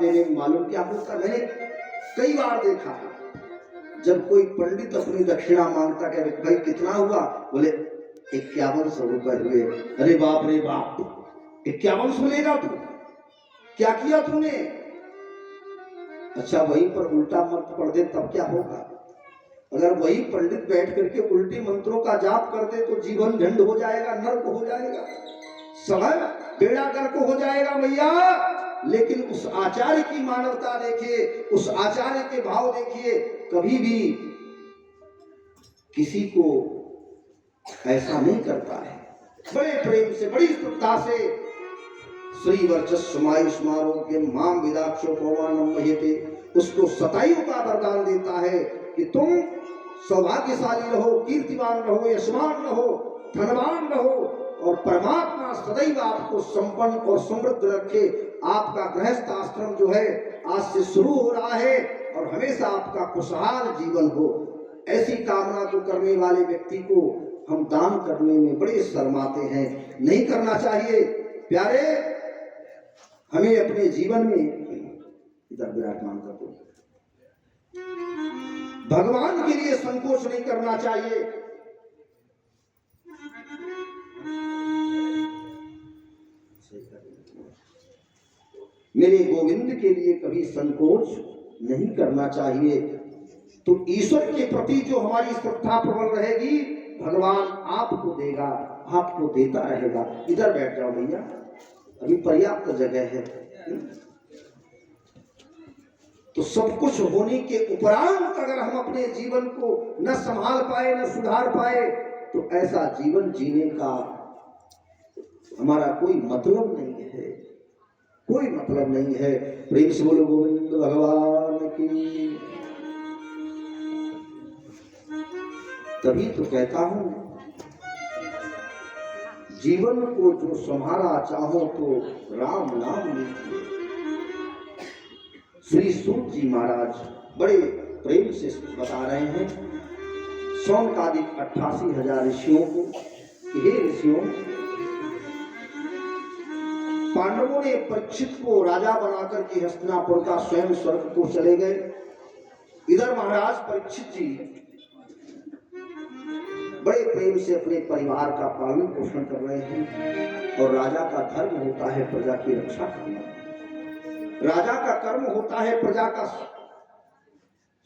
देने में मालूम क्या होता, मैंने कई बार देखा जब कोई पंडित अपनी दक्षिणा मांगता, कह भाई कितना हुआ, बोले 5100 रुपए हुए। अरे बाप रे बाप, 5100 लेगा तू, क्या किया तूने? अच्छा वहीं पर उल्टा मंत्र पढ़ दे तब क्या होगा? अगर वही पंडित बैठ करके उल्टे मंत्रों का जाप कर दे तो जीवन झंड हो जाएगा, नर्क हो जाएगा, समय बेड़ा गर्क हो जाएगा भैया। लेकिन उस आचार्य की मानवता देखिए, उस आचार्य के भाव देखिए, कभी भी किसी को ऐसा नहीं करता है। बड़े प्रेम से, बड़ी श्रद्धा से श्री वर्चस्वमायुष्मारोग्यम माम विदाक्षो पवानम मह्यते, उसको सतायु का वरदान देता है कि तुम सौभाग्यशाली रहो, कीर्तिवान रहो, यशमान रहो, धनवान रहो और परमात्मा सदैव आपको संपन्न और समृद्ध रखे। आपका गृहस्थ आश्रम जो है आज से शुरू हो रहा है और हमेशा आपका खुशहाल जीवन हो। ऐसी कामना को करने वाले व्यक्ति को हम दान करने में बड़े शर्माते हैं, नहीं करना चाहिए। प्यारे, हमें अपने जीवन में इधर विराजमान कर दो, भगवान के लिए संकोच नहीं करना चाहिए। मेरे गोविंद के लिए कभी संकोच नहीं करना चाहिए। तो ईश्वर के प्रति जो हमारी श्रद्धा प्रबल रहेगी, भगवान आपको देगा, आपको देता रहेगा। इधर बैठ जाओ भैया, अभी पर्याप्त जगह है। तो सब कुछ होने के उपरांत अगर हम अपने जीवन को न संभाल पाए, न सुधार पाए, तो ऐसा जीवन जीने का हमारा कोई मतलब नहीं है, कोई मतलब नहीं है। प्रेम से बोलो गोविंद भगवान की। तभी तो कहता हूं, जीवन को जो संभाला चाहो तो राम नाम लीजिए। श्री सूत जी महाराज बड़े प्रेम से बता रहे हैं शौनकादिक 88,000 ऋषियों को, हे ऋषियों, पांडवों ने परीक्षित को राजा बनाकर के हस्तिनापुर का स्वयं स्वर्ग को चले गए। इधर महाराज परीक्षित जी बड़े प्रेम से अपने परिवार का पालन पोषण कर रहे हैं और राजा का धर्म होता है प्रजा की रक्षा करना, राजा का कर्म होता है प्रजा का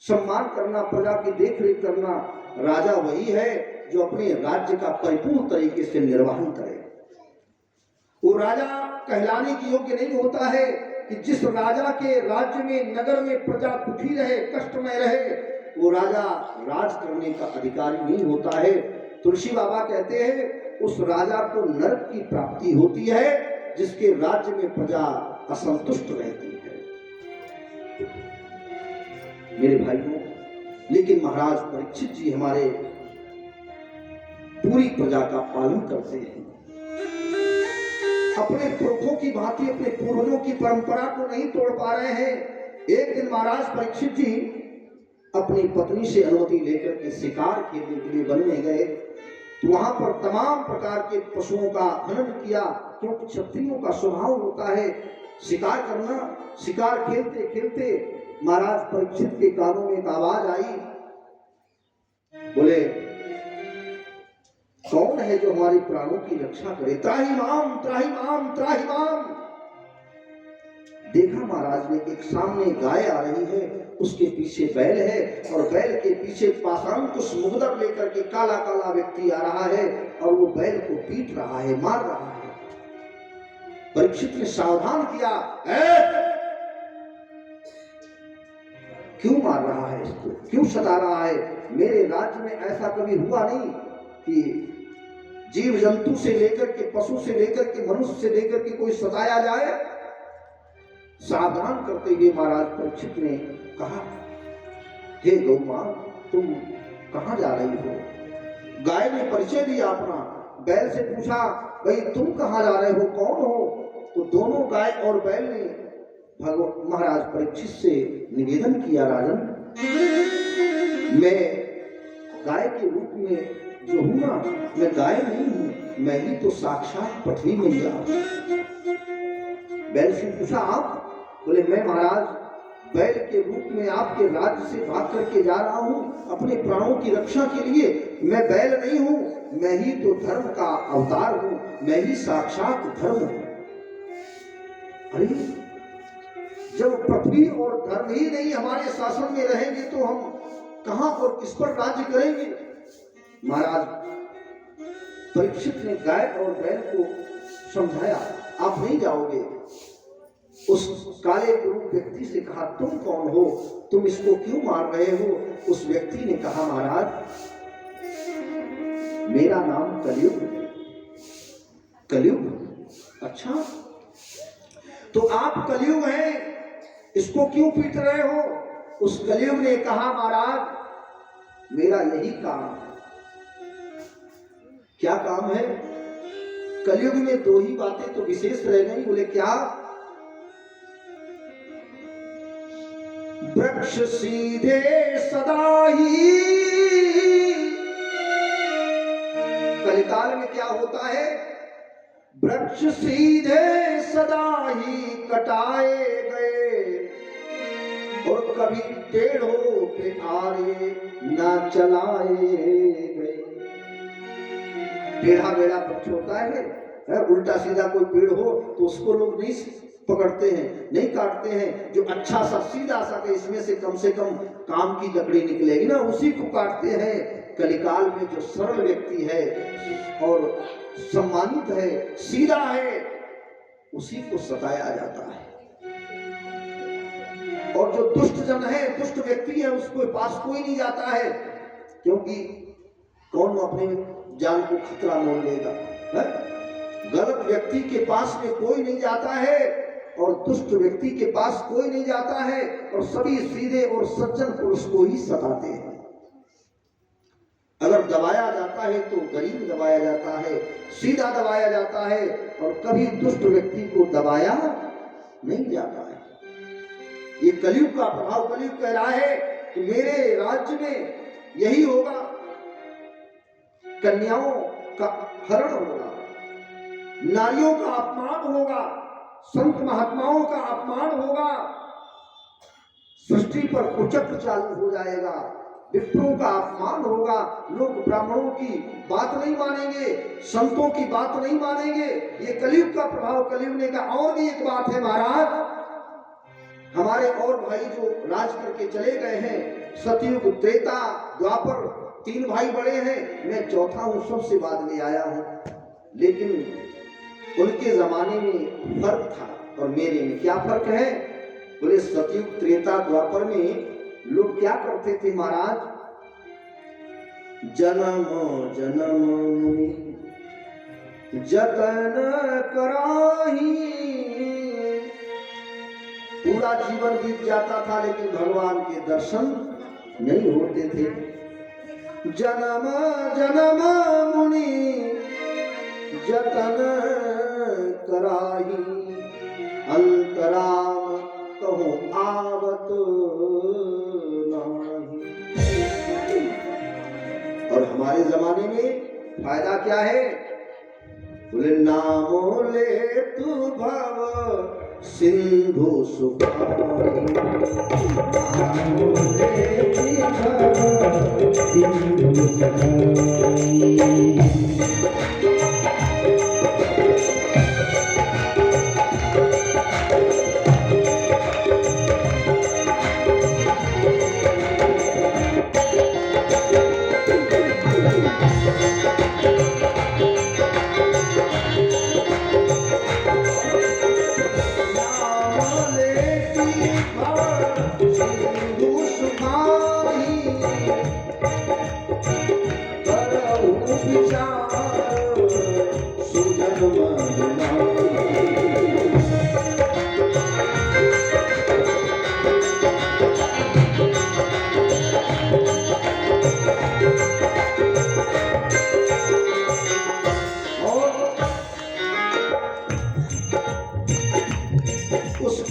सम्मान करना, प्रजा की देखरेख करना। राजा वही है जो अपने राज्य का परिपूर्ण तरीके से निर्वहन करे। वो राजा कहलाने की योग्य नहीं होता है कि जिस राजा के राज्य में, नगर में प्रजा दुखी रहे, कष्टमय रहे, वो राजा राज करने का अधिकारी नहीं होता है। तुलसी बाबा कहते हैं उस राजा को नरक की प्राप्ति होती है जिसके राज्य में प्रजा असंतुष्ट रहती है। मेरे भाइयों, लेकिन महाराज परीक्षित जी हमारे पूरी प्रजा का पालन करते हैं, अपने पुरखों की भांति अपने पूर्वजों की परंपरा को नहीं तोड़ पा रहे हैं। एक दिन महाराज परीक्षित जी अपनी पत्नी से अनुमति लेकर के शिकार खेलने के लिए वन में गए। तो वहां पर तमाम प्रकार के पशुओं का हनन किया, क्योंकि क्षत्रियों का स्वभाव होता है शिकार करना। शिकार खेलते खेलते महाराज परीक्षित के कानों में एक आवाज आई, बोले कौन है जो हमारी प्राणों की रक्षा करे? त्राही माम, त्राही माम, त्राही माम। देखा महाराज ने एक सामने गाय आ रही है, उसके पीछे बैल है और बैल के पीछे पाषाण कुछ मुगदर लेकर के काला काला व्यक्ति आ रहा है और वो बैल को पीट रहा है, मार रहा है। परीक्षित ने सावधान किया, क्यों मार रहा है इसको, क्यों सता रहा है? मेरे राज्य में ऐसा कभी हुआ नहीं कि जीव जंतु से लेकर के, पशु से लेकर के, मनुष्य से लेकर के कोई सताया जाए। सावधान करते हुए महाराज परीक्षित ने कहा, हे गौ मां, तुम कहां जा रही हो? गाय ने परिचय दिया अपना, बैल से पूछा, भाई तुम कहां जा रहे हो, कौन हो? तो दोनों गाय और बैल ने महाराज परीक्षित से निवेदन किया, राजन मैं गाय के रूप में जो हूं ना, मैं गाय नहीं हूं, मैं ही तो साक्षात पृथ्वी मैया। बैल से पूछा, आप बोले मैं महाराज बैल के रूप में आपके राज्य से भाग करके जा रहा हूँ अपने प्राणों की रक्षा के लिए। मैं बैल नहीं हूँ, मैं ही तो धर्म का अवतार हूँ, मैं ही साक्षात धर्म हूँ। अरे जब पृथ्वी और धर्म ही नहीं हमारे शासन में रहेंगे तो हम कहां और किस पर राज्य करेंगे। महाराज परीक्षित ने गाय और बैल को समझाया, आप नहीं जाओगे। उस काले कुरूप व्यक्ति से कहा, तुम कौन हो, तुम इसको क्यों मार रहे हो। उस व्यक्ति ने कहा, महाराज मेरा नाम कलयुग है। कलयुग? अच्छा, तो आप कलयुग हैं, इसको क्यों पीट रहे हो। उस कलयुग ने कहा, महाराज मेरा यही काम है। क्या काम है। कलयुग में दो ही बातें तो विशेष रह गई। बोले क्या। वृक्ष सीधे सदा ही। कलिकाल में क्या होता है, वृक्ष सीधे सदा ही कटाए गए और कभी टेढ़ों पे आरे ना चलाए गए। टेढ़ा बेड़ा वृक्ष होता है, उल्टा सीधा कोई पेड़ हो तो उसको लोग नहीं पकड़ते हैं, नहीं काटते हैं। जो अच्छा सा सीधा सा कि इसमें से कम काम की लकड़ी निकलेगी ना, उसी को काटते हैं। कलिकाल में जो सरल व्यक्ति है और सम्मानित है, सीधा है, उसी को सताया जाता है। और जो दुष्ट जन है, दुष्ट व्यक्ति है, उसके पास कोई नहीं जाता है, क्योंकि कौन अपने जान को खतरा मोल लेगा। गलत व्यक्ति के पास में कोई नहीं जाता है और दुष्ट व्यक्ति के पास कोई नहीं जाता है, और सभी सीधे और सज्जन पुरुष को ही सताते हैं। अगर दबाया जाता है तो गरीब दबाया जाता है, सीधा दबाया जाता है, और कभी दुष्ट व्यक्ति को दबाया नहीं जाता है। ये कलयुग का प्रभाव। कलयुग कह रहा है कि मेरे राज्य में यही होगा, कन्याओं का हरण होगा, नारियों का अपमान होगा, संत महात्माओं का अपमान होगा, सृष्टि पर कुचक्र चालू हो जाएगा, विप्रों का अपमान होगा, लोग ब्राह्मणों की बात नहीं मानेंगे, संतों की बात नहीं मानेंगे। ये कलयुग का प्रभाव। कलयुग ने कहा और भी एक बात है महाराज, हमारे और भाई जो राज करके चले गए हैं, सतयुग, त्रेता, द्वापर, 3 भाई बड़े हैं, मैं चौथा हूं, सबसे बाद में आया हूं। लेकिन उनके जमाने में फर्क था और मेरे में क्या फर्क है। बोले सतयुग, त्रेता, द्वापर में लोग क्या करते थे महाराज, जन्म जन्म जतन कराही, पूरा जीवन बीत जाता था लेकिन भगवान के दर्शन नहीं होते थे। जन्म जन्म मुनि जतन कराही, अंतराम कहो आवत नहीं। और हमारे जमाने में फायदा क्या है। बोले नामो ले तू भव सिंधु सुखाई, नामो ले तू भव सिंधु सुखाई।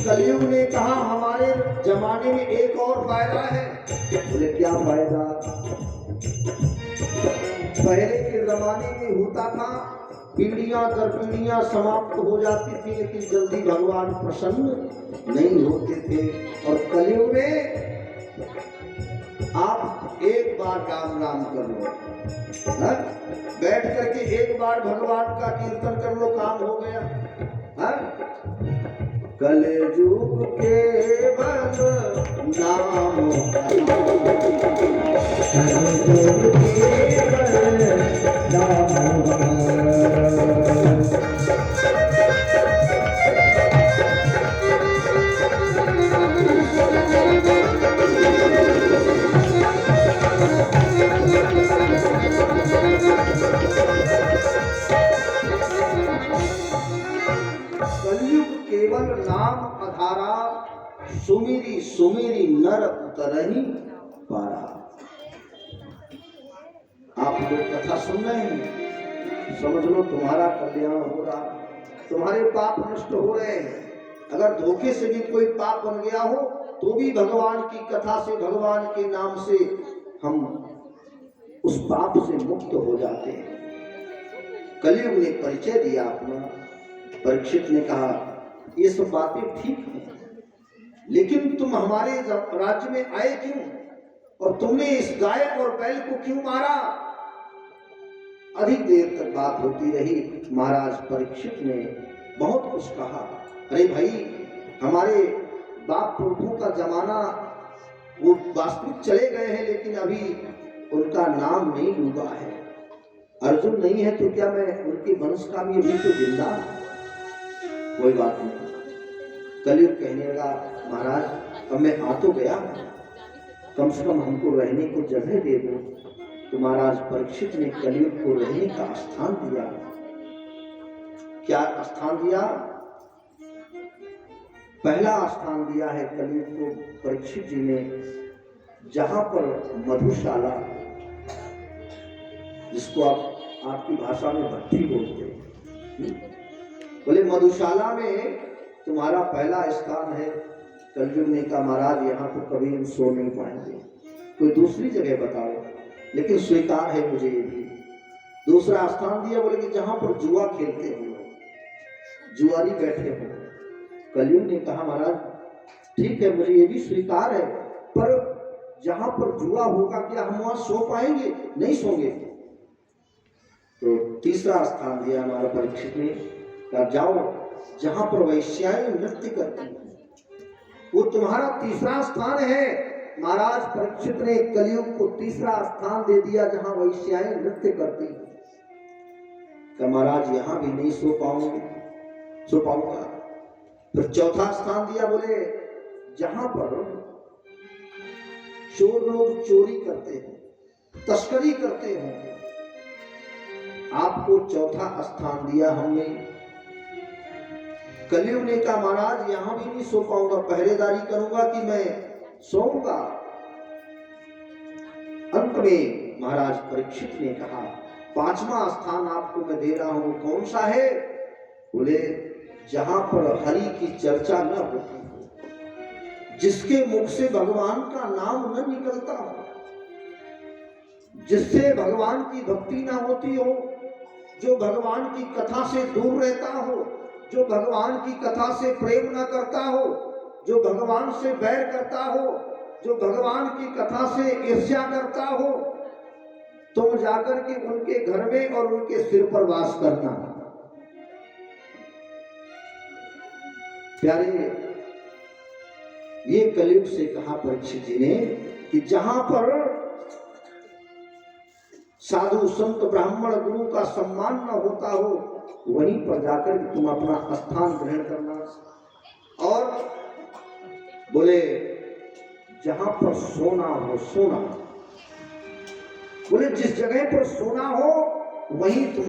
कलयुग ने कहा हमारे जमाने में एक और फायदा है। बोले क्या फायदा। पहले के जमाने में होता था पीढ़ियां दर पीढ़ियां समाप्त हो जाती थी, लेकिन जल्दी भगवान प्रसन्न नहीं होते थे। और कलयुग में आप एक बार राम राम कर लो, बैठ करके एक बार भगवान का कीर्तन कर लो, काम हो गया। कलयुग केवल नाम, कलयुग केवल नाम। कलयुग केवल नाम आधारा, सुमिरी सुमिरी नर उतरहि पारा। आप लोग कथा सुन रहे हैं, समझ लो तुम्हारा कल्याण हो रहा, तुम्हारे पाप नष्ट हो रहे हैं। अगर धोखे से भी कोई पाप बन गया हो तो भी भगवान की कथा से, भगवान के नाम से हम उस पाप से मुक्त हो जाते हैं। कलयुग ने परिचय दिया अपना। परीक्षित ने कहा ये सब बातें ठीक हैं, लेकिन तुम हमारे राज्य में आए क्यों, और तुमने इस गाय और बैल को क्यों मारा। अधिक देर तक बात होती रही। महाराज परीक्षित ने बहुत कुछ कहा। अरे भाई, हमारे बाप पुरखों का जमाना वो वास्तविक चले गए हैं, लेकिन अभी उनका नाम नहीं डूबा है। अर्जुन नहीं है तो क्या मैं उनके वंश का भी अभी तो जिंदा, कोई बात नहीं। कलयुग कहने लगा महाराज अब मैं आ तो गया, कम से कम हमको रहने को जगह दे दो। तो महाराज परीक्षित ने कलयुग को रहने का स्थान दिया। क्या स्थान दिया? पहला स्थान दिया है कलयुग को परीक्षित जी ने, जहां पर मधुशाला, जिसको आप आपकी भाषा में भट्टी बोलते हैं, बोले मधुशाला में तुम्हारा पहला स्थान है। कलयुग ने कहा महाराज यहाँ तो कभी हम सो नहीं पाएंगे, कोई दूसरी जगह बताओ, लेकिन स्वीकार है मुझे ये भी। दूसरा स्थान दिया, बोले कि जहां पर जुआ खेलते हो, जुआरी बैठे हो। कलयुग ने कहा महाराज ठीक है, मुझे ये भी स्वीकार है, पर जहां पर जुआ होगा क्या हम वहां सो पाएंगे? नहीं सोंगे। तो तीसरा स्थान दिया हमारा परीक्षित ने, कहा जाओ जहां पर वैश्याएं नृत्य करती हैं, वो तुम्हारा तीसरा स्थान है। महाराज परीक्षित ने कलयुग को तीसरा स्थान दे दिया जहां वैश्याएं नृत्य करती हैं। कहा महाराज यहां भी नहीं सो पाऊंगा। फिर चौथा स्थान दिया, बोले जहां पर चोर लोग चोरी करते हैं, तस्करी करते हैं, आपको चौथा स्थान दिया हमने। कलयुग ने कहा महाराज यहां भी नहीं सो पाऊंगा, पहरेदारी करूंगा कि मैं सोऊंगा। अंत में महाराज परीक्षित ने कहा पांचवा स्थान आपको मैं दे रहा हूं, कौन सा है? बोले जहां पर हरि की चर्चा न होती हो, जिसके मुख से भगवान का नाम न निकलता हो, जिससे भगवान की भक्ति ना होती हो, जो भगवान की कथा से दूर रहता हो, जो भगवान की कथा से प्रेम न करता हो, जो भगवान से बैर करता हो, जो भगवान की कथा से ईर्ष्या करता हो, तुम जाकर के उनके घर में और उनके सिर पर वास करना। प्यारे, ये कलयुग से कहा परीक्षित जी ने कि जहां पर साधु संत ब्राह्मण गुरु का सम्मान न होता हो, वहीं पर जाकर तुम अपना स्थान ग्रहण करना। और बोले जहां पर सोना हो, सोना, बोले जिस जगह पर सोना हो वहीं तुम